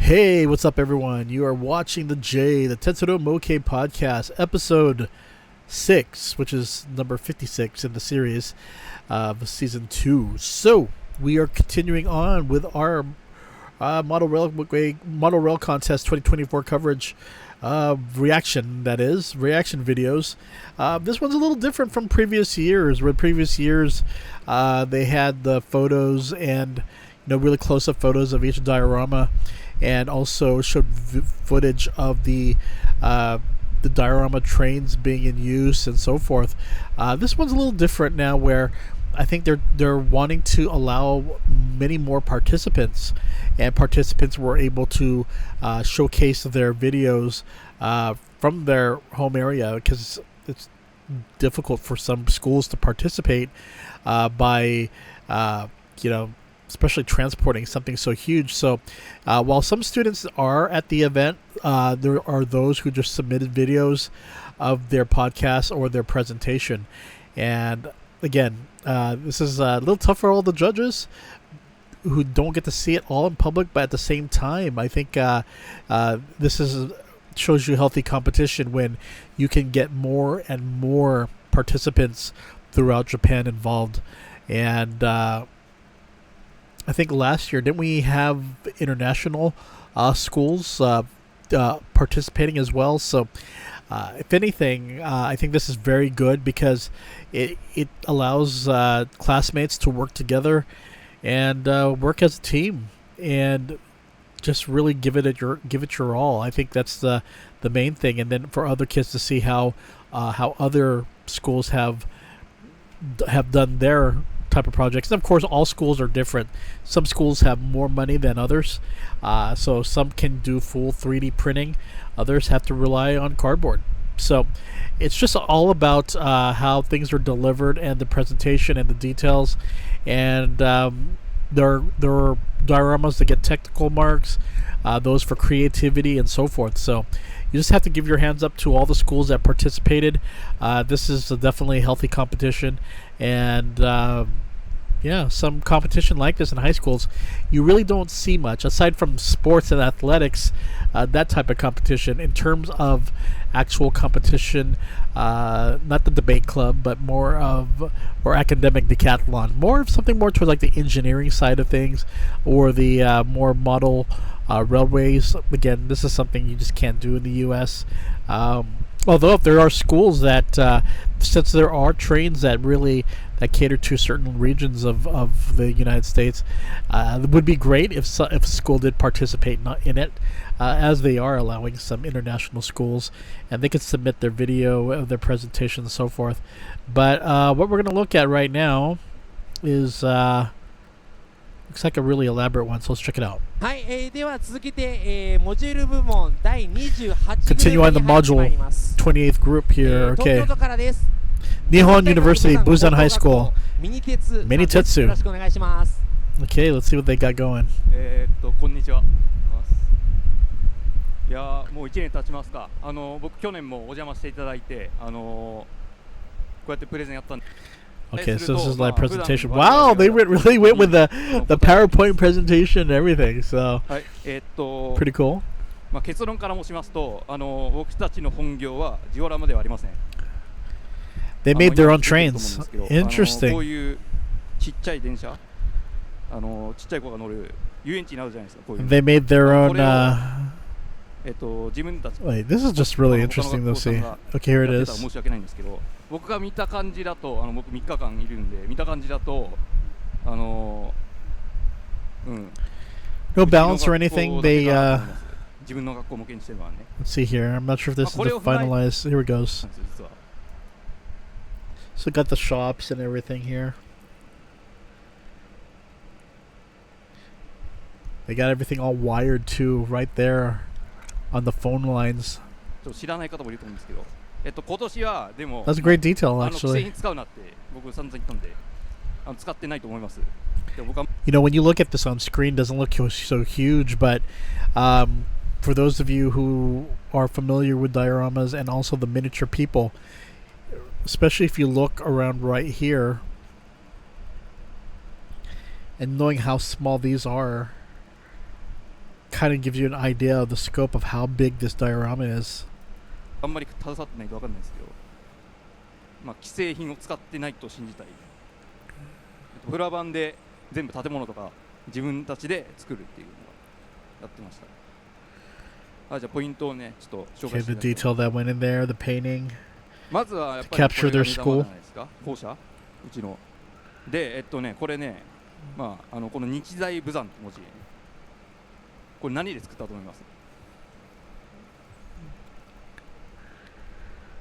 Hey, what's up, everyone? You are watching the Tetsudo Mokei podcast, episode 6, which is number 56 in the series of season 2. So, we are continuing on with our Model Rail Contest 2024 coverage reaction videos. This one's a little different from previous years, where previous years they had the photos and really close-up photos of each diorama, and also showed footage of the diorama trains being in use and so forth. This one's a little different now, where I think they're wanting to allow many more participants, and participants were able to showcase their videos from their home area, because it's difficult for some schools to participate by especially transporting something so huge. So while some students are at the event, there are those who just submitted videos of their podcast or their presentation. And again, this is a little tough for all the judges who don't get to see it all in public, but at the same time, I think this shows you healthy competition when you can get more and more participants throughout Japan involved. And I think last year, didn't we have international schools participating as well? So if anything, I think this is very good, because it allows classmates to work together and work as a team and just really give it your all. I think that's the main thing. And then for other kids to see how other schools have done their type of projects. And of course, all schools are different. Some schools have more money than others, so some can do full 3D printing, others have to rely on cardboard. So it's just all about how things are delivered and the presentation and the details. And there are dioramas that get technical marks, those for creativity and so forth. So you just have to give your hands up to all the schools that participated. This is definitely a healthy competition, and some competition like this in high schools you really don't see much, aside from sports and athletics, that type of competition. In terms of actual competition, not the debate club, but more academic decathlon, more of something more towards like the engineering side of things, or the more model railways. Again, this is something you just can't do in the US. Although if there are schools that, since there are trains that cater to certain regions of the United States, it would be great if a school did participate in it, as they are allowing some international schools, and they could submit their video of their presentation and so forth. But what we're going to look at right now is looks like a really elaborate one, so let's check it out. Continue on the module 28th group here. Okay. Nihon University, Busan High School. Minitetsu. Okay, let's see what they got going. こんにちは。いやもう1年経ちますか。僕去年もお邪魔していただいて、こうやってプレゼンやったんで。 Okay, so this is my presentation. Wow, they really went with the PowerPoint presentation and everything. So pretty cool. 結論から申しますと、僕たちの本業はジオラマではありません。 They made their own trains. Interesting. こういうちっちゃい電車、ちっちゃい子が乗る遊園地になるじゃないですか。こういう。 They made their own. 自分たち。 Wait, this is just really interesting to see. Okay, here it is. 申し訳ないんですけど、僕が見た感じだと、僕3日間いるんで、見た感じだと、No balance or anything. They 自分の学校向けにしてるのはね。 Let's see here. I'm not sure if this is the finalized. Here it goes. So got the shops and everything here. They got everything all wired too, right there on the phone lines. 知らない方もいると思うんですけど、今年はでも That's a great detail, actually. に使うなって僕散々言ったんで、使ってないと思います。When you look at this on screen, it doesn't look so huge, but for those of you who are familiar with dioramas and also the miniature people, especially if you look around right here and knowing how small these are, kind of gives you an idea of the scope of how big this diorama is. あんまり携わってないと分かんないですけど、既製品を使ってないと信じたい。プラ版で全部建物とか自分たちで作るっていうのをやってました。じゃあポイントをねちょっと紹介して the detail that went in there, the painting. まずはやっぱりこ capture れが their 目玉じ school. ゃないですか、校舎うちのでこれね、この日大武山って文字、これ何で作ったと思います？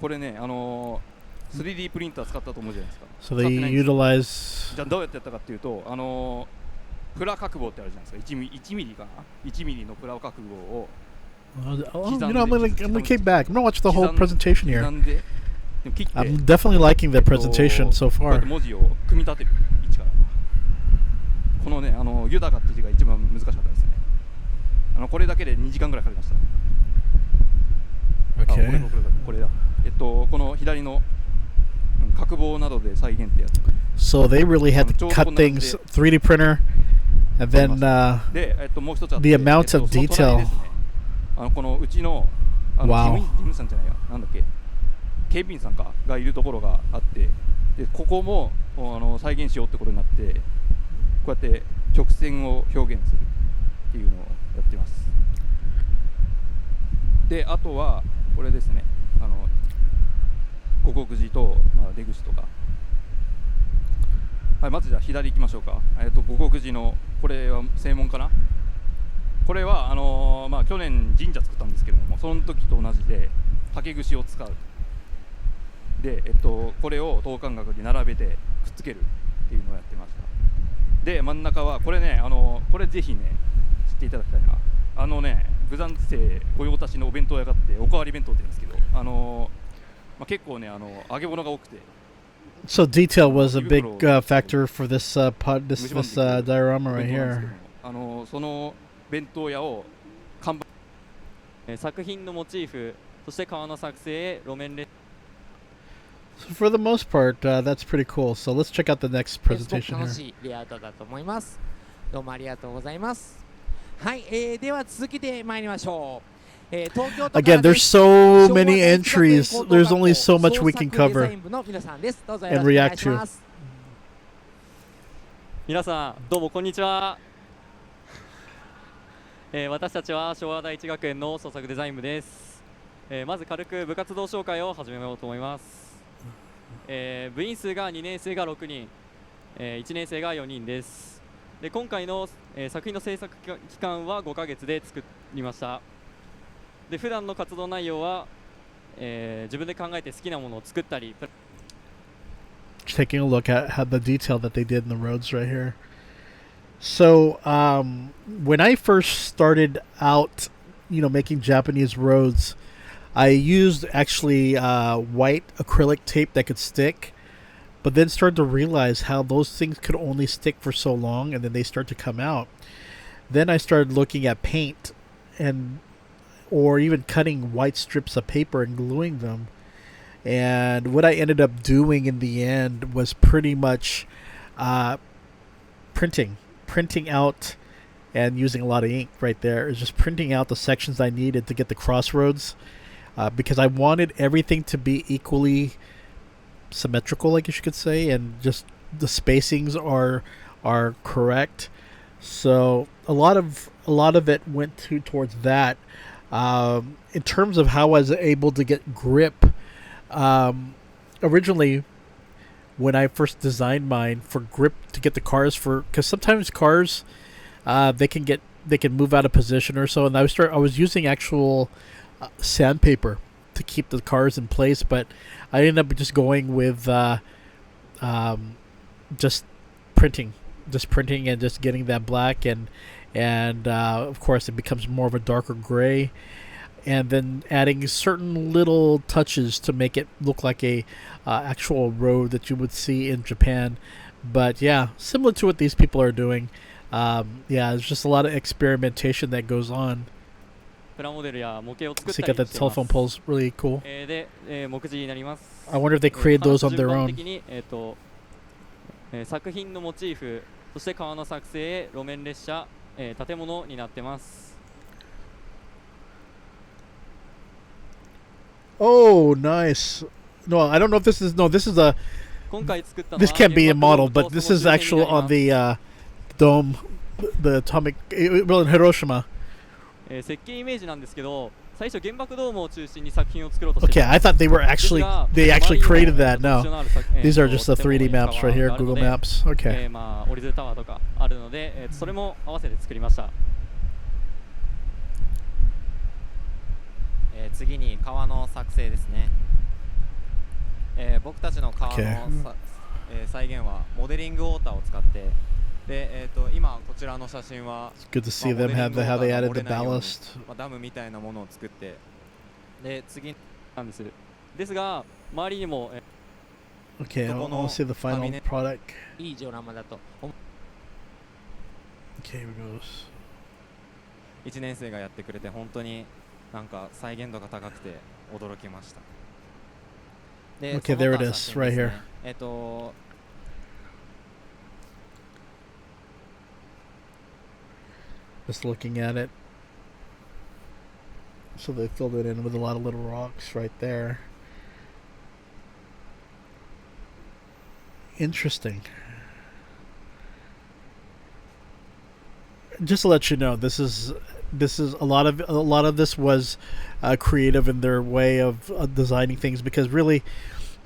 これね3D プリンター使ったと思うじゃないですか。 So they utilize. じゃあどうやってやったかっていうとプラ角棒ってあるじゃないですか。1ミリかな、1ミリのプラ角棒を I'm gonna kick back. I'm gonna watch the whole presentation here. 刻んで切って I'm definitely liking the presentation so こうやっ far. て文字を組み立てる位置から、このね豊かって字が一番難しかったですね。これだけで2時間ぐらいかかりました。 Okay. これだこの左の角棒などで再現ってやつ。 So they really had to cut things 3D printer, and then でもう一つあって the amount of その隣 detail. ですね、このうちのWow. 事務さんじゃないや、なんだっけ、警備員さんかがいるところがあって、でここも再現しようってことになって、こうやって曲線を表現するっていうのをやってます。であとはこれですね、五国寺と、出口とか、はい、まずじゃあ左行きましょうか。五国寺のこれは正門かな。これは去年神社作ったんですけれども、その時と同じで竹串を使う。で、これを等間隔に並べてくっつけるっていうのをやってました。で真ん中はこれね、これぜひね知っていただきたいな。武山生御用達のお弁当屋があって、おかわり弁当って言うんですけど、結構ね揚げ物が多くて。 So detail was a big factor for this diorama right here. その弁当屋を看板、作品のモチーフ、そして川の作成、路面列 So for the most part, that's pretty cool. So let's check out the next すごく presentation 楽 here. しいレイアウトだと思います。どうもありがとうございます。はい、では続けてまいりましょう。東京都 Again, there's so many entries. There's only so much we can cover 皆さんです。どうぞよ and ろしくお願い react しま to. す。皆さんどうもこんにちは。私たちは昭和第一学園の創作デザイン部です。まず軽く部活動紹介を始めようと思います。部員数が2年生が6人、1年生が4人です。で今回の、作品の制作期間は5ヶ月で作りました。で普段の活動内容は、自分で考えて好きなものを作ったり。 Taking a look at how the detail that they did in the roads right here. So when I first started out, making Japanese roads, I used actually white acrylic tape that could stick, but then started to realize how those things could only stick for so long, and then they start to come out. Then I started looking at paint, or even cutting white strips of paper and gluing them. And what I ended up doing in the end was pretty much printing out and using a lot of ink right there. Is just printing out the sections I needed to get the crossroads, because I wanted everything to be equally symmetrical, I guess you could say, and just the spacings are correct. So a lot of it went towards that. In terms of how I was able to get grip, originally when I first designed mine for grip to get the cars, because sometimes cars they can move out of position or so, and I was using actual sandpaper to keep the cars in place, but I ended up just going with just printing and just getting that black, and of course it becomes more of a darker gray, and then adding certain little touches to make it look like a actual road that you would see in Japan. But yeah, similar to what these people are doing. Yeah, there's just a lot of experimentation that goes on. プラモデルや模型を作っ So た you got り the しています。 telephone poles, really cool. で、目次になります。 I wonder if they created those on their 順番 own. 的に、作品のモチーフ、そして川の作成、路面列車、建物になってます。Oh, nice. No, I don't know if this is this is a 今回作ったの this は can't be a 原爆ドー model, ムと but そ this の is 周辺に actual なりま on す the dome, the atomic, well, in Hiroshima. 設計イメージなんですけど、最初原爆ドームを中心に作品を作ろうとして Okay, た I thought they were です actually が they actually 周りに created も that. 特 No, 徴のある作 these are just the 建物 3D にタ maps ワ right ー here, があるの Google で Maps. Okay. まあオリジナルタワーとかあるので、それも合わせて作りました。次に川の作成ですね。僕たちの川の Okay. 再現はモデリングウォーターを使って、で、今こちらの写真は It's good to see them have how they added the ballast. ダムみたいなものを作って、で次なんです。ですが周りにも、Okay, I want to see the final product. いいジオラマだと思う。 Okay, here goes. 1年生がやってくれて本当になんか再現度が高くて驚きました。で、 Okay, その there 他 it 写 is, 真 right ですね here. Just looking at it. So they filled it in with a lot of little rocks right there. Interesting. Just to let you know, this is a lot of this was creative in their way of designing things, because really,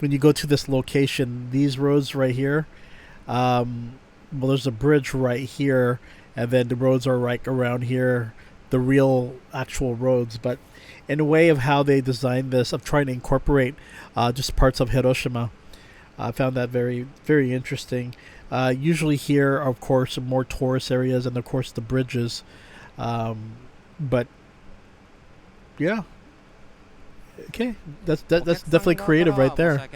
when you go to this location, these roads right here, well, there's a bridge right here, and then the roads are right around here, the real actual roads. But in a way of how they designed this, of trying to incorporate just parts of Hiroshima, I found that very, very interesting. Usually here, of course, more tourist areas and, of course, the bridges. But, yeah. Okay, that's definitely creative right there.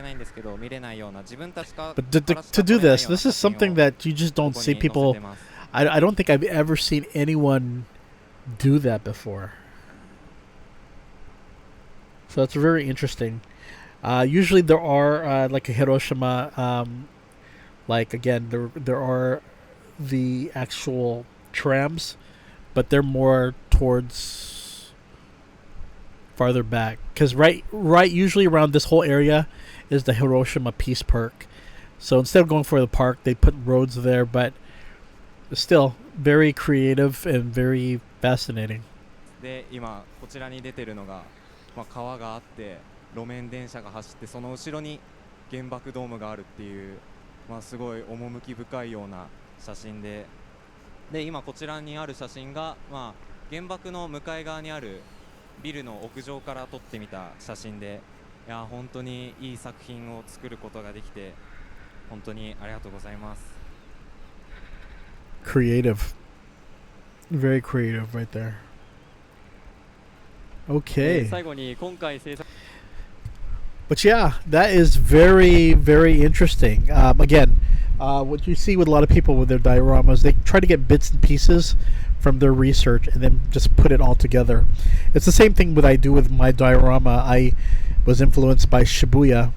But to do this is something that you just don't see people... I don't think I've ever seen anyone do that before. So it's very interesting. Usually there are like a Hiroshima, like again there are the actual trams, but they're more towards farther back, because right usually around this whole area is the Hiroshima Peace Park. So instead of going for the park, they put roads there, but still very creative and very fascinating. で、今こちらに出てるのが、川があって路面電車が走って、その後ろに原爆ドームがあるっていう、すごい趣深いような写真で、今こちらにある写真が、原爆の向かい側にあるビルの屋上から撮ってみた写真で、いや本当にいい作品を作ることができて本当にありがとうございます。Creative. Very creative right there. Okay. 最後に今回制作 But yeah, that is very, very interesting. Again, what you see with a lot of people with their dioramas, they try to get bits and pieces from their research and then just put it all together. It's the same thing I do with my diorama. I was influenced by Shibuya,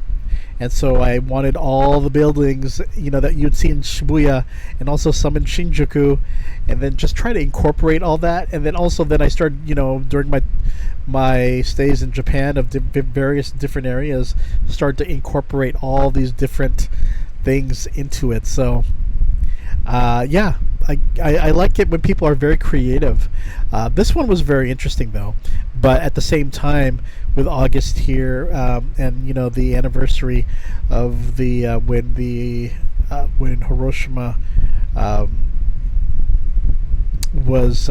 and so I wanted all the buildings, that you'd see in Shibuya, and also some in Shinjuku, and then just try to incorporate all that. And then I started, during my stays in Japan of various different areas, start to incorporate all these different things into it. So yeah, I like it when people are very creative. This one was very interesting though, but at the same time, with August here, and the anniversary of the when Hiroshima was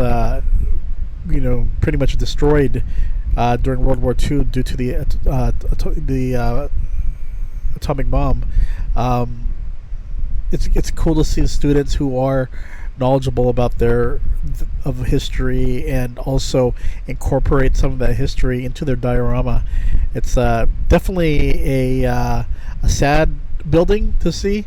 pretty much destroyed during World War II due to the atomic bomb. It's cool to see the students who are knowledgeable about of history and also incorporate some of that history into their diorama. It's definitely a sad building to see,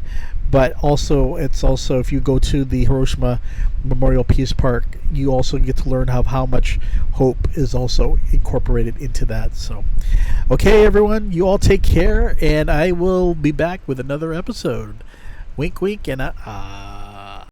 but it's also if you go to the Hiroshima Memorial Peace Park, you also get to learn how much hope is also incorporated into that. So, okay, everyone, you all take care, and I will be back with another episode. Wink, wink, and